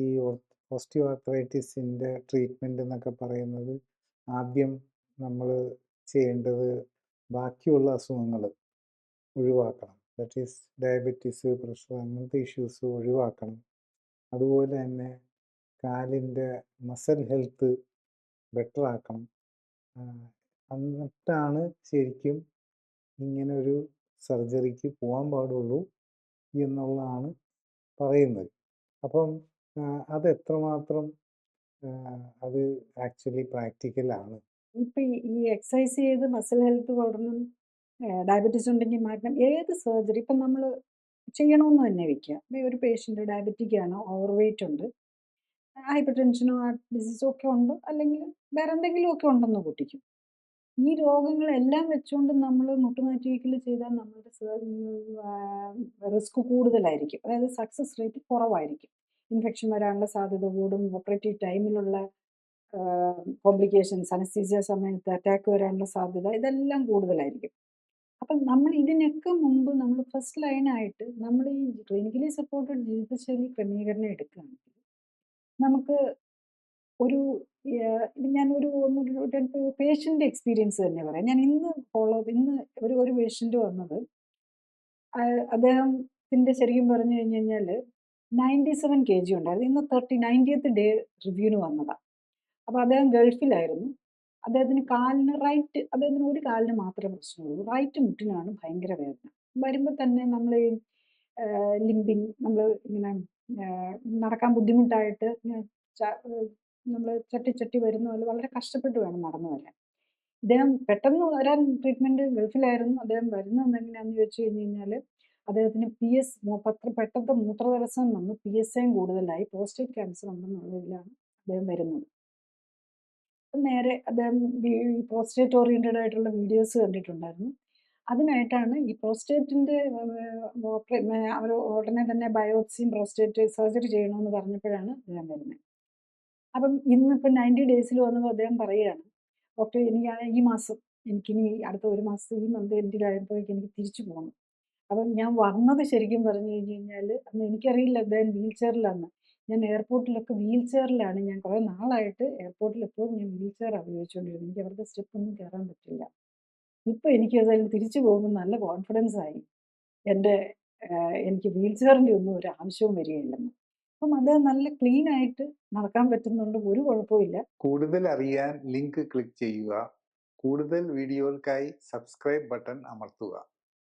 ഈ osteo ആർത്രൈറ്റിസിൻ്റെ treatment എന്നൊക്കെ പറയുന്നത് ആദ്യം നമ്മൾ ചെയ്യേണ്ടത് ബാക്കിയുള്ള അസുഖങ്ങൾ ഒഴിവാക്കണം. ദാറ്റ് ഈസ് ഡയബറ്റീസ്, പ്രഷർ, അങ്ങനത്തെ ഇഷ്യൂസ് ഒഴിവാക്കണം. അതുപോലെ തന്നെ കാലിൻ്റെ മസിൽ ഹെൽത്ത് ബെറ്റർ ആക്കണം. എന്നിട്ടാണ് ശരിക്കും ഇങ്ങനൊരു സർജറിക്ക് പോകാൻ പാടുള്ളൂ എന്നുള്ളതാണ് പറയുന്നത്. അപ്പം അത് എത്രമാത്രം അത് ആക്ച്വലി പ്രാക്ടിക്കലാണ്? ഇപ്പം ഈ എക്സസൈസ് ചെയ്ത് മസിൽ ഹെൽത്ത് കൂടണം, ഡയബറ്റീസ് ഉണ്ടെങ്കിൽ മാറ്റണം, ഏത് സർജറി ഇപ്പം നമ്മൾ ചെയ്യണമെന്ന് തന്നെ വെക്കുക. ഒരു പേഷ്യൻ്റ് ഡയബറ്റിക് ആണ്, ഓവർ വെയിറ്റ് ഉണ്ട്, ഹൈപ്പർ ടെൻഷനോ ഹാർട്ട് ഡിസീസോ ഒക്കെ ഉണ്ട്, അല്ലെങ്കിൽ വേറെ എന്തെങ്കിലുമൊക്കെ ഉണ്ടെന്ന് കൂട്ടിക്കും. ഈ രോഗങ്ങളെല്ലാം വെച്ചുകൊണ്ട് നമ്മൾ മുട്ടുമാറ്റിവെക്കൽ ചെയ്താൽ നമ്മളുടെ റിസ്ക് കൂടുതലായിരിക്കും. അതായത് സക്സസ് റേറ്റ് കുറവായിരിക്കും. ഇൻഫെക്ഷൻ വരാനുള്ള സാധ്യത കൂടും. ഓപ്പറേറ്റീവ് ടൈമിലുള്ള കോംപ്ലിക്കേഷൻസ്, അനസ്തീസിയ സമയത്ത് അറ്റാക്ക് വരാനുള്ള സാധ്യത ഇതെല്ലാം കൂടുതലായിരിക്കും. അപ്പം നമ്മൾ ഇതിനൊക്കെ മുമ്പ് നമ്മൾ ഫസ്റ്റ് ലൈനായിട്ട് നമ്മൾ ഈ ക്ലിനിക്കലി സപ്പോർട്ടഡ് ജീവിതശൈലി ക്രമീകരണം എടുക്കുകയാണെങ്കിൽ നമുക്ക് ഒരു ഞാനൊരു രണ്ട് പേഷ്യൻ്റ് എക്സ്പീരിയൻസ് തന്നെ പറയാം. ഞാൻ ഇന്ന് ഇന്ന് ഒരു പേഷ്യൻ്റ് വന്നത്, അദ്ദേഹത്തിൻ്റെ ശരിക്കും പറഞ്ഞു കഴിഞ്ഞ് കഴിഞ്ഞാൽ 97 kg ഉണ്ടായിരുന്നു. ഇന്ന് 90th ഡേ റിവ്യൂവിന് വന്നതാണ്. അപ്പോൾ അദ്ദേഹം ഗൾഫിലായിരുന്നു. അദ്ദേഹത്തിന് ഒരു കാലിന് മാത്രമേ പ്രശ്നമുള്ളൂ. റൈറ്റ് മുട്ടിനാണ് ഭയങ്കര വേദന. വരുമ്പോൾ തന്നെ നമ്മൾ ഈ ലിമ്പിങ്, നമ്മൾ ഇങ്ങനെ നടക്കാൻ ബുദ്ധിമുട്ടായിട്ട് നമ്മൾ ചട്ടി വരുന്ന പോലെ വളരെ കഷ്ടപ്പെട്ട് വേണം നടന്നു വരാൻ. ഇദ്ദേഹം പെട്ടെന്ന് വരാൻ ട്രീറ്റ്മെൻറ്റ് ഗൾഫിലായിരുന്നു. അദ്ദേഹം വരുന്നത് എങ്ങനെയാണെന്ന് ചോദിച്ചു കഴിഞ്ഞ് കഴിഞ്ഞാൽ അദ്ദേഹത്തിന് പെട്ടെന്ന് മൂത്രതടസ്സം വന്നു, PSAയും കൂടുതലായി, പ്രോസ്റ്റേറ്റ് ക്യാൻസർ ഉണ്ടെന്നുള്ളതിലാണ് അദ്ദേഹം വരുന്നത്. നേരെ അദ്ദേഹം ഈ പ്രോസ്റ്റേറ്റ് ഓറിയൻറ്റഡ് ആയിട്ടുള്ള വീഡിയോസ് കണ്ടിട്ടുണ്ടായിരുന്നു. അതിനായിട്ടാണ് ഈ പ്രോസ്റ്റേറ്റിൻ്റെ അവർ ഉടനെ തന്നെ ബയോപ്സിയും പ്രോസ്റ്റേറ്റ് സർജറി ചെയ്യണമെന്ന് പറഞ്ഞപ്പോഴാണ് അദ്ദേഹം വരുന്നത്. അപ്പം ഇന്നിപ്പം 90 ഡേയ്സിൽ വന്നപ്പോൾ അദ്ദേഹം പറയുകയാണ്, ഡോക്ടർ ഈ മാസം എനിക്കിനി അടുത്ത ഒരു മാസത്തെ ഈ മന്ത് എൻഡിലായപ്പോഴേക്കും എനിക്ക് തിരിച്ചു പോകണം. അപ്പം ഞാൻ വന്നത് ശരിക്കും പറഞ്ഞു കഴിഞ്ഞ് കഴിഞ്ഞാൽ അന്ന് എനിക്കറിയില്ല അദ്ദേഹം വീൽ ചെയറിലാണെന്ന്. ഞാൻ എയർപോർട്ടിലൊക്കെ വീൽ ചെയറിലാണ്. ഞാൻ കുറേ നാളായിട്ട് എയർപോർട്ടിൽ എപ്പോഴും ഞാൻ വീൽ ചെയറാണ് ഉപയോഗിച്ചുകൊണ്ടിരുന്നത്. എനിക്ക് അവിടുത്തെ സ്റ്റെപ്പൊന്നും കയറാൻ പറ്റില്ല. ഇപ്പോൾ എനിക്ക് ഏതായാലും തിരിച്ചു പോകുമ്പോൾ നല്ല കോൺഫിഡൻസ് ആയി. എനിക്ക് വീൽ ചെയറിൻ്റെ ഒന്നും ഒരു ആവശ്യവും വരികയില്ലെന്ന്. അപ്പം അദ്ദേഹം നല്ല ക്ലീൻ ആയിട്ട് നടക്കാൻ പറ്റുന്നുണ്ട്, ഒരു കുഴപ്പമില്ല. കൂടുതൽ അറിയാൻ ലിങ്ക് ക്ലിക്ക് ചെയ്യുക. കൂടുതൽ വീഡിയോകൾക്കായി സബ്സ്ക്രൈബ് ബട്ടൺ അമർത്തുക.